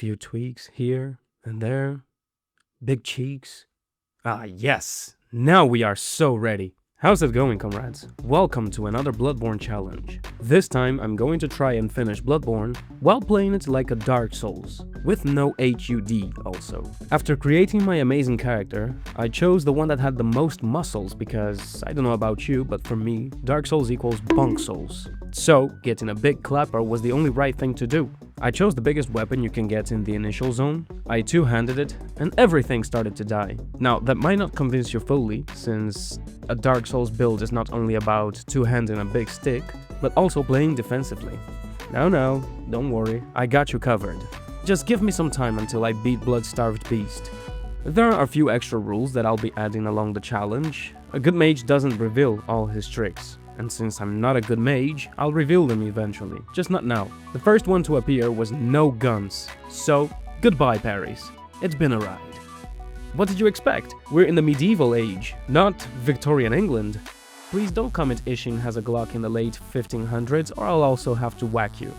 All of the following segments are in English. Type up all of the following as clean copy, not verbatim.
few tweaks here and there. Big cheeks. Ah, yes! Now we are so ready. How's it going, comrades? Welcome to another Bloodborne challenge. This time I'm going to try and finish Bloodborne while playing it like a Dark Souls, with no HUD also. After creating my amazing character, I chose the one that had the most muscles because, I don't know about you, but for me, Dark Souls equals bunk souls. So, getting a big clapper was the only right thing to do. I chose the biggest weapon you can get in the initial zone, I two-handed it, and everything started to die. Now, that might not convince you fully, since a Dark Souls build is not only about two-handing a big stick, but also playing defensively. No, don't worry, I got you covered. Just give me some time until I beat Blood-Starved Beast. There are a few extra rules that I'll be adding along the challenge. A good mage doesn't reveal all his tricks. And since I'm not a good mage, I'll reveal them eventually, just not now. The first one to appear was no guns, so goodbye parries. It's been a ride. What did you expect? We're in the medieval age, not Victorian England. Please don't comment Ishing has a Glock in the late 1500s or I'll also have to whack you.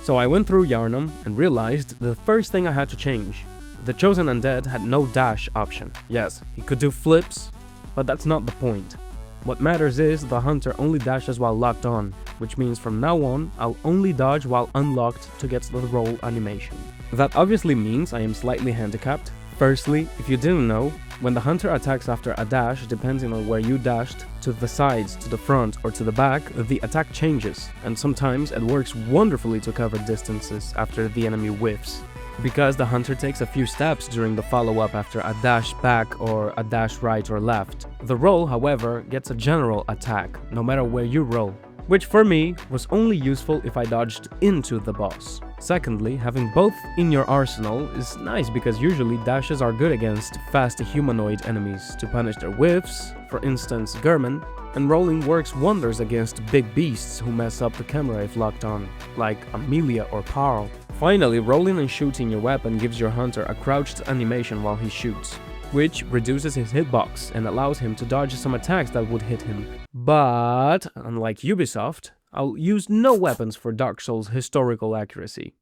So I went through Yharnam and realized the first thing I had to change. The chosen undead had no dash option. Yes, he could do flips, but that's not the point. What matters is the hunter only dashes while locked on, which means from now on, I'll only dodge while unlocked to get the roll animation. That obviously means I am slightly handicapped. Firstly, if you didn't know, when the hunter attacks after a dash, depending on where you dashed, to the sides, to the front, or to the back, the attack changes, and sometimes it works wonderfully to cover distances after the enemy whiffs. Because the hunter takes a few steps during the follow-up after a dash back or a dash right or left. The roll, however, gets a general attack, no matter where you roll, which for me was only useful if I dodged into the boss. Secondly, having both in your arsenal is nice because usually dashes are good against fast humanoid enemies to punish their whiffs, for instance German, and rolling works wonders against big beasts who mess up the camera if locked on, like Amelia or Parl. Finally, rolling and shooting your weapon gives your hunter a crouched animation while he shoots, which reduces his hitbox and allows him to dodge some attacks that would hit him. But, unlike Ubisoft, I'll use no weapons for Dark Souls' historical accuracy.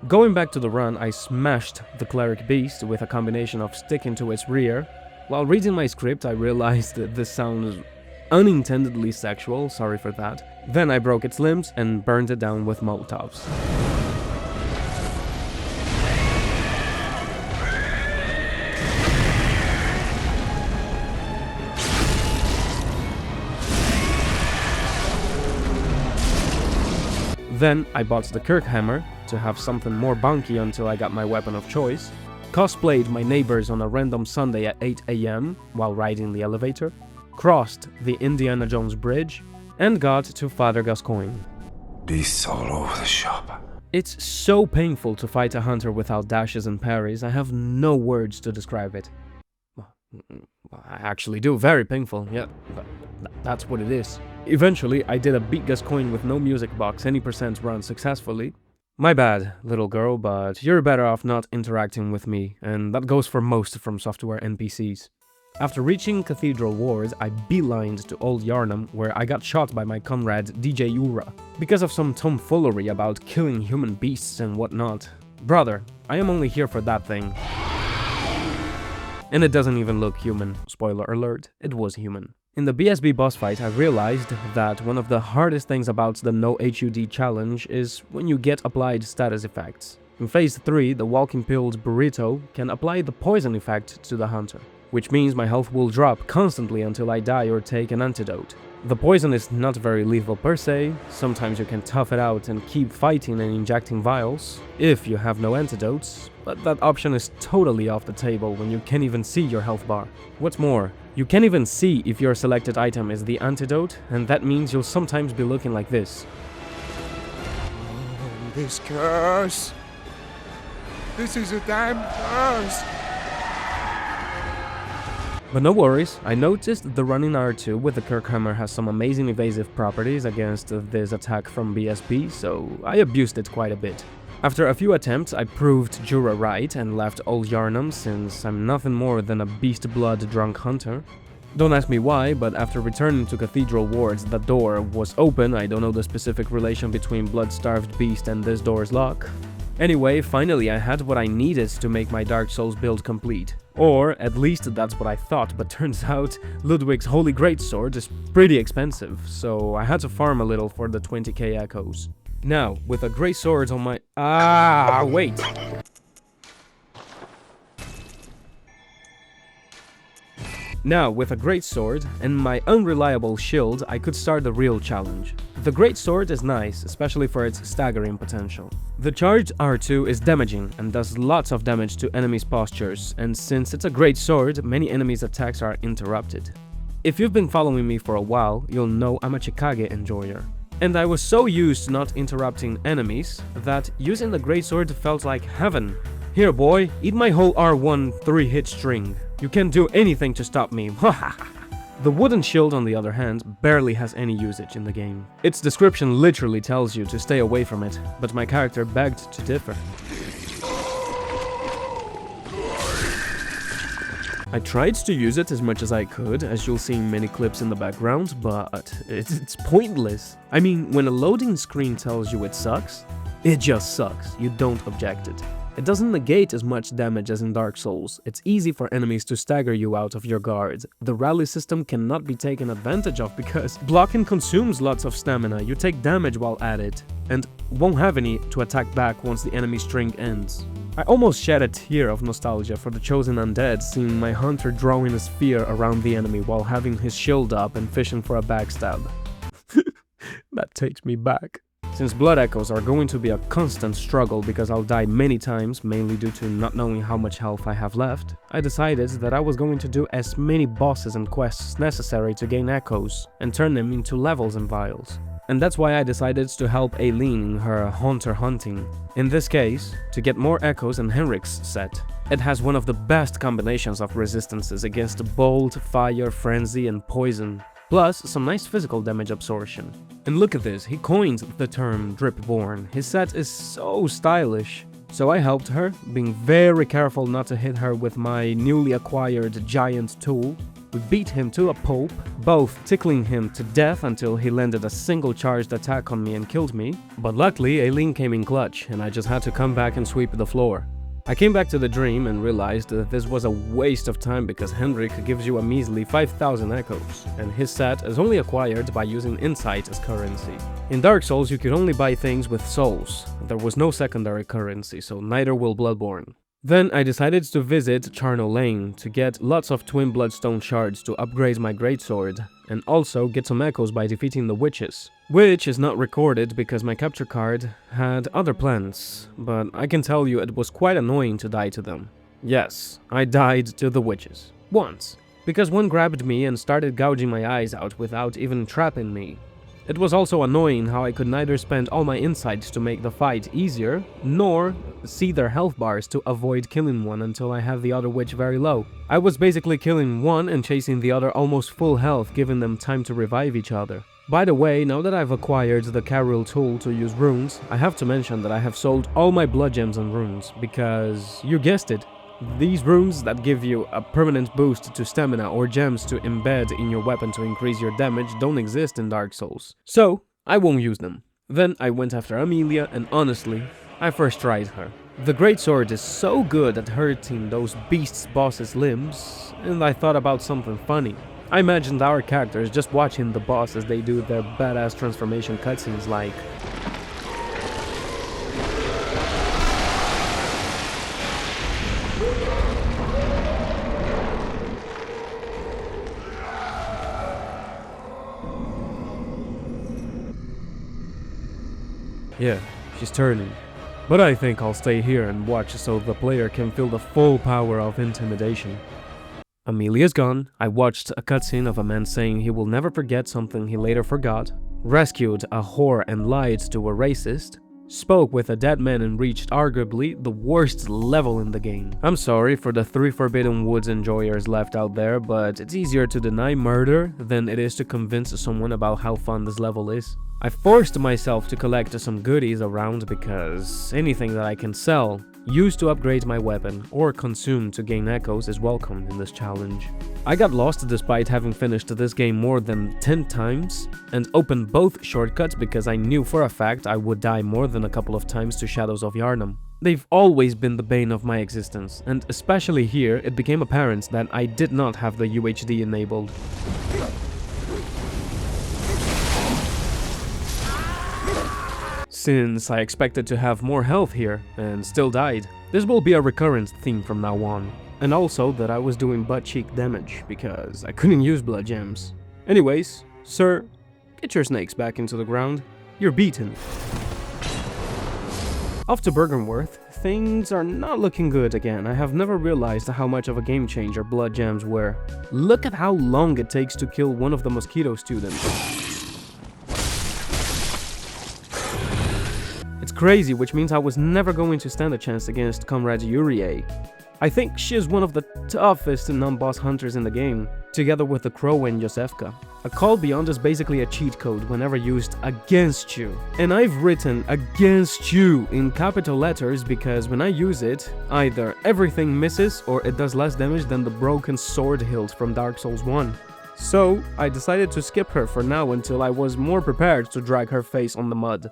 Going back to the run, I smashed the cleric beast with a combination of sticking to its rear. While reading my script, I realized that this sounds unintendedly sexual, sorry for that. Then I broke its limbs and burned it down with Molotovs. Then I bought the Kirkhammer to have something more bunky until I got my weapon of choice, cosplayed my neighbors on a random Sunday at 8 AM while riding the elevator, crossed the Indiana Jones Bridge, and got to Father Gascoigne. Beasts all over the shop. It's so painful to fight a hunter without dashes and parries, I have no words to describe it. Well, I actually do, very painful, yeah, that's what it is. Eventually, I did a beat Gascoigne with no music box, any % run successfully. My bad, little girl, but you're better off not interacting with me, and that goes for most Fromsoftware NPCs. After reaching Cathedral Ward, I beelined to Old Yharnam, where I got shot by my comrade DJ Ura, because of some tomfoolery about killing human beasts and whatnot. Brother, I am only here for that thing. And it doesn't even look human. Spoiler alert, it was human. In the BSB boss fight, I realized that one of the hardest things about the no HUD challenge is when you get applied status effects. In phase 3, the walking pilled burrito can apply the poison effect to the hunter, which means my health will drop constantly until I die or take an antidote. The poison is not very lethal per se, sometimes you can tough it out and keep fighting and injecting vials, if you have no antidotes, but that option is totally off the table when you can't even see your health bar. What's more, you can't even see if your selected item is the antidote, and that means you'll sometimes be looking like this. Oh, this curse! This is a damn curse! But no worries, I noticed the running R2 with the Kirkhammer has some amazing evasive properties against this attack from BSB, so I abused it quite a bit. After a few attempts, I proved Jura right and left Old Yharnam since I'm nothing more than a beast blood drunk hunter. Don't ask me why, but after returning to Cathedral Wards, the door was open. I don't know the specific relation between Blood-Starved Beast and this door's lock. Anyway, finally I had what I needed to make my Dark Souls build complete. Or, at least that's what I thought, but turns out Ludwig's Holy Greatsword is pretty expensive, so I had to farm a little for the 20k echoes. Now, with a great sword on my... wait! Now, with a great sword and my unreliable shield, I could start the real challenge. The great sword is nice, especially for its staggering potential. The charged R2 is damaging and does lots of damage to enemies' postures, and since it's a great sword, many enemies' attacks are interrupted. If you've been following me for a while, you'll know I'm a Chikage enjoyer. And I was so used to not interrupting enemies that using the greatsword felt like heaven. Here boy, eat my whole R1 3-hit string. You can't do anything to stop me. The wooden shield, on the other hand, barely has any usage in the game. Its description literally tells you to stay away from it, but my character begged to differ. I tried to use it as much as I could, as you'll see in many clips in the background, but it's pointless. I mean, when a loading screen tells you it sucks, it just sucks. You don't object it. It doesn't negate as much damage as in Dark Souls. It's easy for enemies to stagger you out of your guard. The rally system cannot be taken advantage of because blocking consumes lots of stamina. You take damage while at it, and won't have any to attack back once the enemy string ends. I almost shed a tear of nostalgia for the chosen undead, seeing my hunter drawing a sphere around the enemy while having his shield up and fishing for a backstab. That takes me back. Since blood echoes are going to be a constant struggle because I'll die many times, mainly due to not knowing how much health I have left, I decided that I was going to do as many bosses and quests necessary to gain echoes, and turn them into levels and vials. And that's why I decided to help Aileen in her haunter hunting. In this case, to get more echoes in Henrik's set. It has one of the best combinations of resistances against bolt, fire, frenzy, and poison. Plus, some nice physical damage absorption. And look at this, he coined the term Dripborn. His set is so stylish. So I helped her, being very careful not to hit her with my newly acquired giant tool. We beat him to a pulp, both tickling him to death until he landed a single charged attack on me and killed me. But luckily, Aileen came in clutch, and I just had to come back and sweep the floor. I came back to the dream and realized that this was a waste of time because Henrik gives you a measly 5,000 echoes, and his set is only acquired by using insight as currency. In Dark Souls you could only buy things with souls. There was no secondary currency, so neither will Bloodborne. Then I decided to visit Charno Lane to get lots of twin bloodstone shards to upgrade my greatsword, and also get some echoes by defeating the witches. Which is not recorded because my capture card had other plans, but I can tell you it was quite annoying to die to them. Yes, I died to the witches. Once. Because one grabbed me and started gouging my eyes out without even trapping me. It was also annoying how I could neither spend all my insights to make the fight easier, nor see their health bars to avoid killing one until I have the other witch very low. I was basically killing one and chasing the other almost full health, giving them time to revive each other. By the way, now that I've acquired the Carol tool to use runes, I have to mention that I have sold all my blood gems and runes, because, you guessed it, these runes that give you a permanent boost to stamina or gems to embed in your weapon to increase your damage don't exist in Dark Souls. So, I won't use them. Then I went after Amelia, and honestly, I first tried her. The greatsword is so good at hurting those beasts' bosses' limbs, and I thought about something funny. I imagined our characters just watching the boss as they do their badass transformation cutscenes like... Yeah, she's turning. But I think I'll stay here and watch so the player can feel the full power of intimidation. Amelia's gone. I watched a cutscene of a man saying he will never forget something he later forgot, rescued a whore and lied to a racist, spoke with a dead man and reached arguably the worst level in the game. I'm sorry for the 3 Forbidden Woods enjoyers left out there, but it's easier to deny murder than it is to convince someone about how fun this level is. I forced myself to collect some goodies around because anything that I can sell, use to upgrade my weapon, or consume to gain echoes is welcome in this challenge. I got lost despite having finished this game more than 10 times, and opened both shortcuts because I knew for a fact I would die more than a couple of times to Shadows of Yharnam. They've always been the bane of my existence, and especially here it became apparent that I did not have the UHD enabled. Since I expected to have more health here, and still died. This will be a recurrent theme from now on. And also that I was doing butt cheek damage, because I couldn't use blood gems. Anyways, sir, get your snakes back into the ground. You're beaten. Off to Bergenworth, things are not looking good again. I have never realized how much of a game changer blood gems were. Look at how long it takes to kill one of the mosquito students. It's crazy, which means I was never going to stand a chance against Comrade Yurie. I think she is one of the toughest non-boss hunters in the game, together with the Crow and Yosefka. A call beyond is basically a cheat code whenever used against you. And I've written against you in capital letters because when I use it, either everything misses or it does less damage than the broken sword hilt from Dark Souls 1. So, I decided to skip her for now until I was more prepared to drag her face on the mud.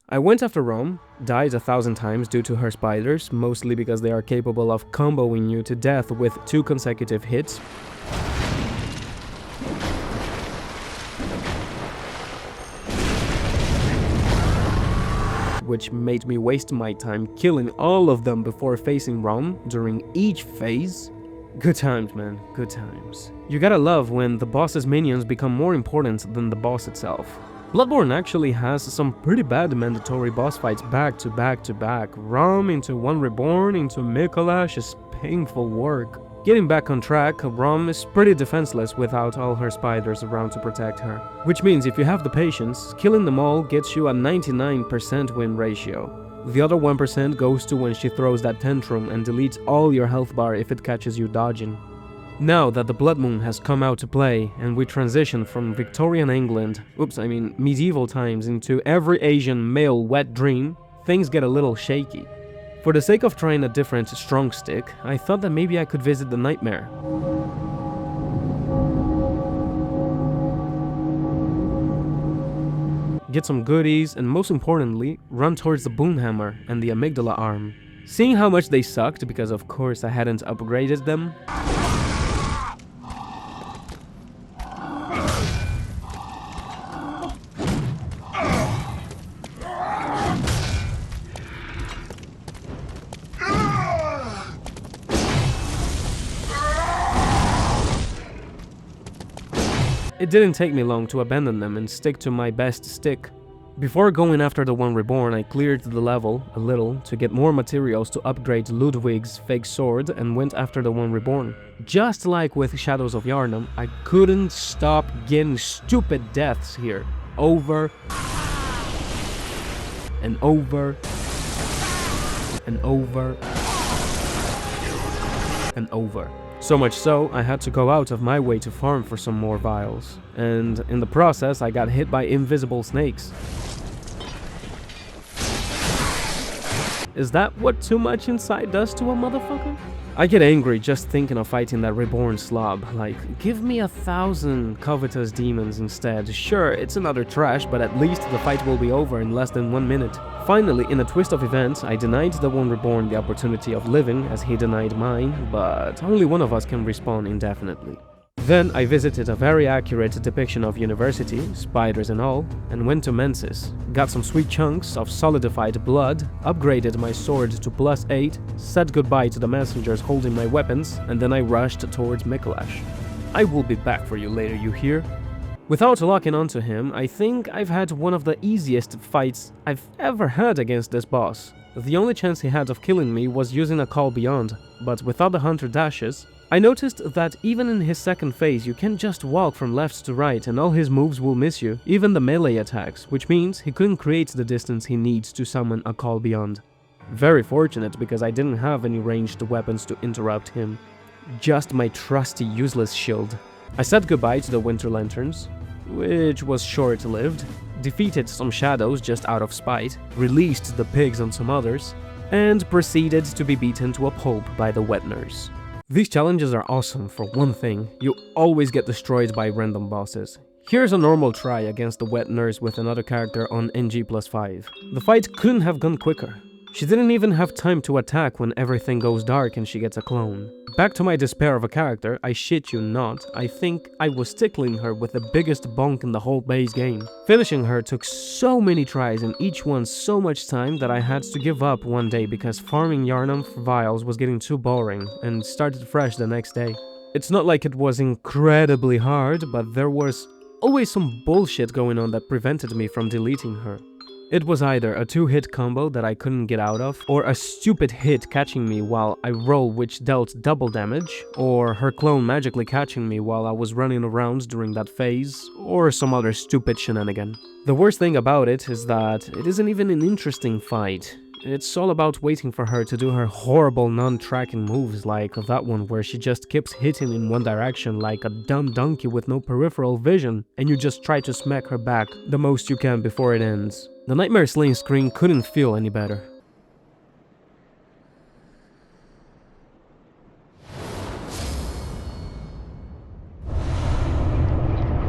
I went after Rome, died 1,000 times due to her spiders, mostly because they are capable of comboing you to death with 2 consecutive hits. Which made me waste my time killing all of them before facing Rome during each phase. Good times, man, good times. You gotta love when the boss's minions become more important than the boss itself. Bloodborne actually has some pretty bad mandatory boss fights back to back to back. Rom into one Reborn into Mikolash is painful work. Getting back on track, Rom is pretty defenseless without all her spiders around to protect her. Which means if you have the patience, killing them all gets you a 99% win ratio. The other 1% goes to when she throws that tantrum and deletes all your health bar if it catches you dodging. Now that the Blood Moon has come out to play and we transition from Victorian England, medieval times, into every Asian male wet dream, things get a little shaky. For the sake of trying a different strong stick, I thought that maybe I could visit the Nightmare. Get some goodies, and most importantly, run towards the Boomhammer and the Amygdala arm. Seeing how much they sucked, because of course I hadn't upgraded them, it didn't take me long to abandon them and stick to my best stick. Before going after the one Reborn, I cleared the level a little to get more materials to upgrade Ludwig's fake sword and went after the one Reborn. Just like with Shadows of Yharnam, I couldn't stop getting stupid deaths here. Over and over and over and over. So much so, I had to go out of my way to farm for some more vials. And in the process, I got hit by invisible snakes. Is that what too much insight does to a motherfucker? I get angry just thinking of fighting that Reborn slob. Like, give me 1,000 covetous demons instead. Sure, it's another trash, but at least the fight will be over in less than 1 minute. Finally, in a twist of events, I denied the one Reborn the opportunity of living as he denied mine, but only one of us can respawn indefinitely. Then I visited a very accurate depiction of university, spiders and all, and went to Mensis, got some sweet chunks of solidified blood, upgraded my sword to +8, said goodbye to the messengers holding my weapons, and then I rushed towards Mikolash. I will be back for you later, you hear? Without locking onto him, I think I've had one of the easiest fights I've ever had against this boss. The only chance he had of killing me was using a call beyond, but without the hunter dashes, I noticed that even in his second phase you can't just walk from left to right and all his moves will miss you, even the melee attacks, which means he couldn't create the distance he needs to summon a call beyond. Very fortunate because I didn't have any ranged weapons to interrupt him. Just my trusty useless shield. I said goodbye to the Winter Lanterns, which was short-lived, defeated some shadows just out of spite, released the pigs on some others, and proceeded to be beaten to a pulp by the Wet Nurse. These challenges are awesome for one thing, you always get destroyed by random bosses. Here's a normal try against the Wet Nurse with another character on NG+5. The fight couldn't have gone quicker. She didn't even have time to attack when everything goes dark and she gets a clone. Back to my despair of a character, I shit you not, I think I was tickling her with the biggest bonk in the whole base game. Finishing her took so many tries and each one so much time that I had to give up one day because farming Yarnum for vials was getting too boring and started fresh the next day. It's not like it was incredibly hard, but there was always some bullshit going on that prevented me from deleting her. It was either a 2-hit combo that I couldn't get out of, or a stupid hit catching me while I roll which dealt double damage, or her clone magically catching me while I was running around during that phase, or some other stupid shenanigan. The worst thing about it is that it isn't even an interesting fight. It's all about waiting for her to do her horrible non-tracking moves like that one where she just keeps hitting in one direction like a dumb donkey with no peripheral vision, and you just try to smack her back the most you can before it ends. The Nightmare Slaying screen couldn't feel any better.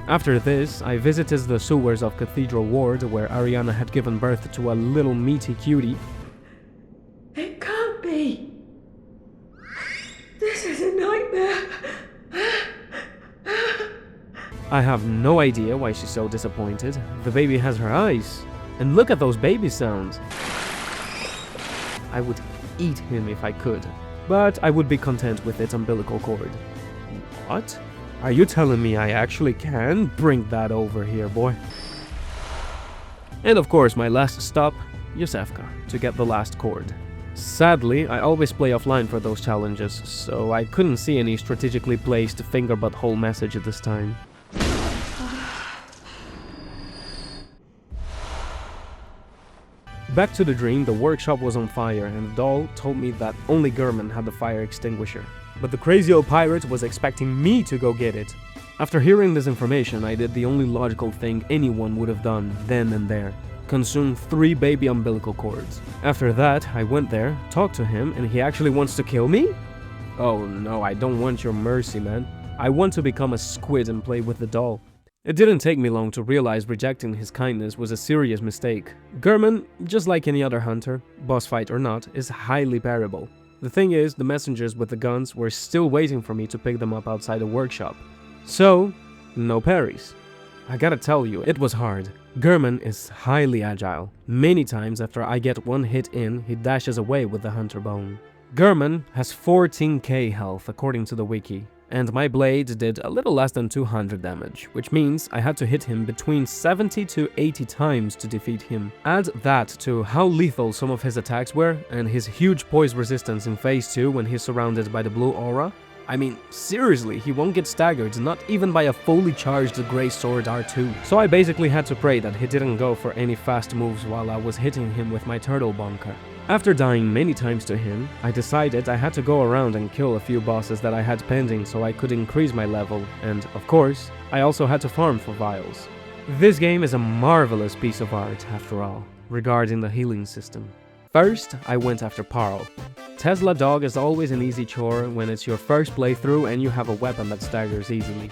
After this, I visited the sewers of Cathedral Ward where Ariana had given birth to a little meaty cutie. It can't be. This is a nightmare. I have no idea why she's so disappointed. The baby has her eyes. And look at those baby sounds. I would eat him if I could, but I would be content with its umbilical cord. What? Are you telling me I actually can? Bring that over here, boy. And of course, my last stop, Yosefka, to get the last cord. Sadly, I always play offline for those challenges, so I couldn't see any strategically placed finger butthole message at this time. Back to the dream, the workshop was on fire and the doll told me that only German had the fire extinguisher. But the crazy old pirate was expecting me to go get it. After hearing this information, I did the only logical thing anyone would have done then and there. Consume 3 baby umbilical cords. After that, I went there, talked to him, and he actually wants to kill me? Oh no, I don't want your mercy, man. I want to become a squid and play with the doll. It didn't take me long to realize rejecting his kindness was a serious mistake. German, just like any other hunter, boss fight or not, is highly parryable. The thing is, the messengers with the guns were still waiting for me to pick them up outside the workshop. So, no parries. I gotta tell you, it was hard. German is highly agile. Many times after I get one hit in, he dashes away with the hunter bone. German has 14k health according to the wiki, and my blade did a little less than 200 damage, which means I had to hit him between 70 to 80 times to defeat him. Add that to how lethal some of his attacks were, and his huge poise resistance in phase 2 when he's surrounded by the blue aura. I mean, seriously, he won't get staggered, not even by a fully charged Grey Sword R2. So I basically had to pray that he didn't go for any fast moves while I was hitting him with my turtle bonker. After dying many times to him, I decided I had to go around and kill a few bosses that I had pending so I could increase my level, and of course, I also had to farm for vials. This game is a marvelous piece of art, after all, regarding the healing system. First, I went after Parl. Tesla Dog is always an easy chore when it's your first playthrough and you have a weapon that staggers easily.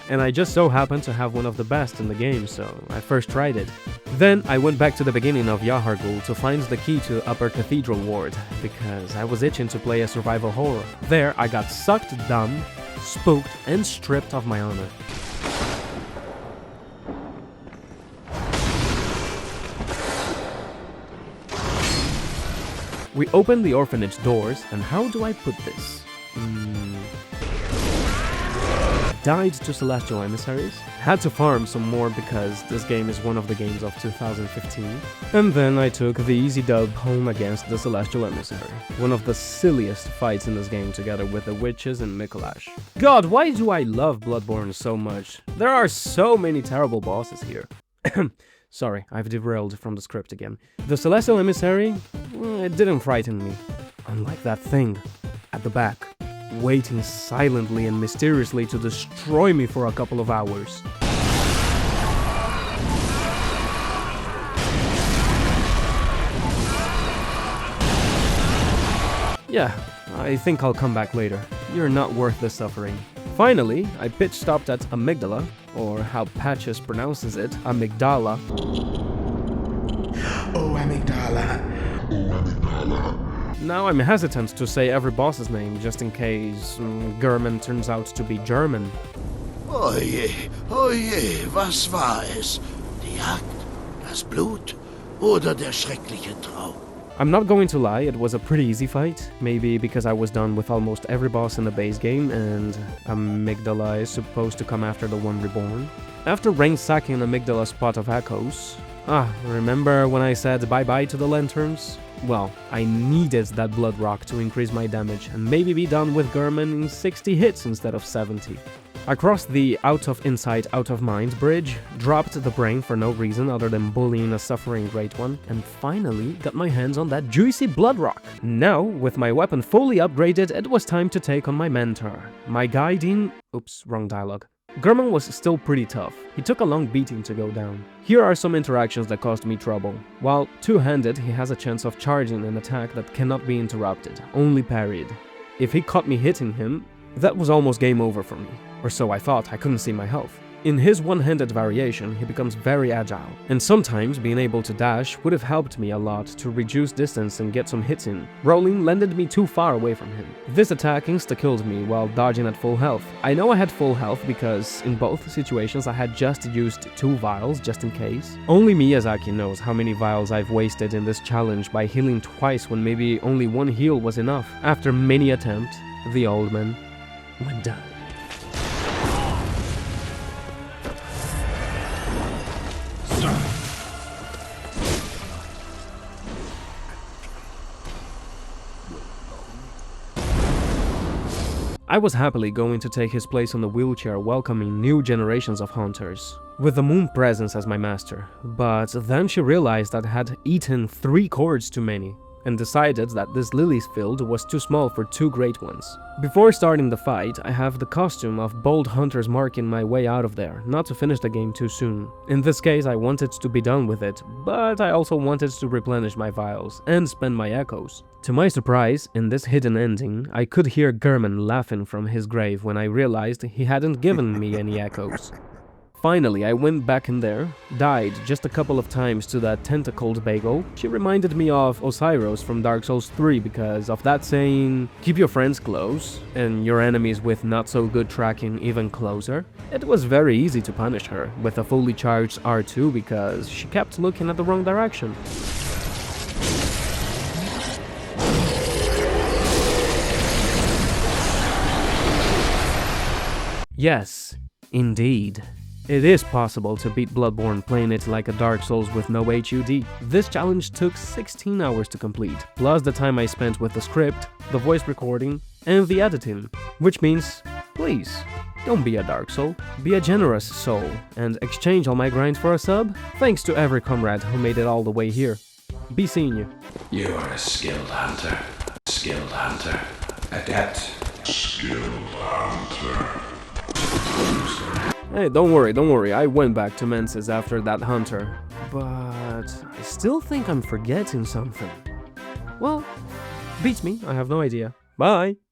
And I just so happened to have one of the best in the game, so I first tried it. Then I went back to the beginning of Yahar'gul to find the key to Upper Cathedral Ward, because I was itching to play a survival horror. There I got sucked dumb, spooked, and stripped of my honor. We opened the orphanage doors, and how do I put this? Died to Celestial Emissaries, had to farm some more because this game is one of the games of 2015, and then I took the easy dub home against the Celestial Emissary, one of the silliest fights in this game together with the witches and Mikolash. God, why do I love Bloodborne so much? There are so many terrible bosses here. Sorry, I've derailed from the script again. The Celestial Emissary, it didn't frighten me, unlike that thing at the back, waiting silently and mysteriously to destroy me for a couple of hours. Yeah, I think I'll come back later. You're not worth the suffering. Finally, I pitch stopped at Amygdala, or how Patches pronounces it, Amygdala. Oh, Amygdala, Now I'm hesitant to say every boss's name, just in case German turns out to be German. Oje, was war es? Die Jagd, das Blut oder der schreckliche Traum? I'm not going to lie, it was a pretty easy fight, maybe because I was done with almost every boss in the base game and Amygdala is supposed to come after the one reborn. After ransacking Amygdala's spot of echoes, remember when I said bye-bye to the lanterns? Well, I needed that blood rock to increase my damage and maybe be done with German in 60 hits instead of 70. I crossed the out of insight, out of mind bridge, dropped the brain for no reason other than bullying a suffering great one, and finally got my hands on that juicy blood rock. Now, with my weapon fully upgraded, it was time to take on my mentor. My guiding... Oops, wrong dialogue. German was still pretty tough. He took a long beating to go down. Here are some interactions that caused me trouble. While two-handed, he has a chance of charging an attack that cannot be interrupted, only parried. If he caught me hitting him, that was almost game over for me. Or so I thought, I couldn't see my health. In his one-handed variation, he becomes very agile, and sometimes being able to dash would have helped me a lot to reduce distance and get some hits in. Rolling landed me too far away from him. This attack insta-killed me while dodging at full health. I know I had full health because in both situations I had just used 2 vials just in case. Only Miyazaki knows how many vials I've wasted in this challenge by healing twice when maybe only one heal was enough. After many attempts, the old man went down. I was happily going to take his place on the wheelchair, welcoming new generations of hunters, with the moon presence as my master, but then she realized that I had eaten 3 cords too many, and decided that this lily's field was too small for 2 great ones. Before starting the fight, I have the costume of bold hunters marking my way out of there, not to finish the game too soon. In this case, I wanted to be done with it, but I also wanted to replenish my vials and spend my echoes. To my surprise, in this hidden ending, I could hear German laughing from his grave when I realized he hadn't given me any echoes. Finally, I went back in there, died just a couple of times to that tentacled bagel. She reminded me of Osiris from Dark Souls 3 because of that saying, keep your friends close, and your enemies with not so good tracking even closer. It was very easy to punish her with a fully charged R2 because she kept looking at the wrong direction. Yes, indeed. It is possible to beat Bloodborne playing it like a Dark Souls with no HUD. This challenge took 16 hours to complete, plus the time I spent with the script, the voice recording, and the editing. Which means, please, don't be a Dark Soul, be a generous soul, and exchange all my grinds for a sub. Thanks to every comrade who made it all the way here. Be seeing you. You are a skilled hunter. Skilled hunter. Adept. Skilled hunter. Hey, don't worry, I went back to Menses after that hunter. But I still think I'm forgetting something. Well, beats me, I have no idea. Bye!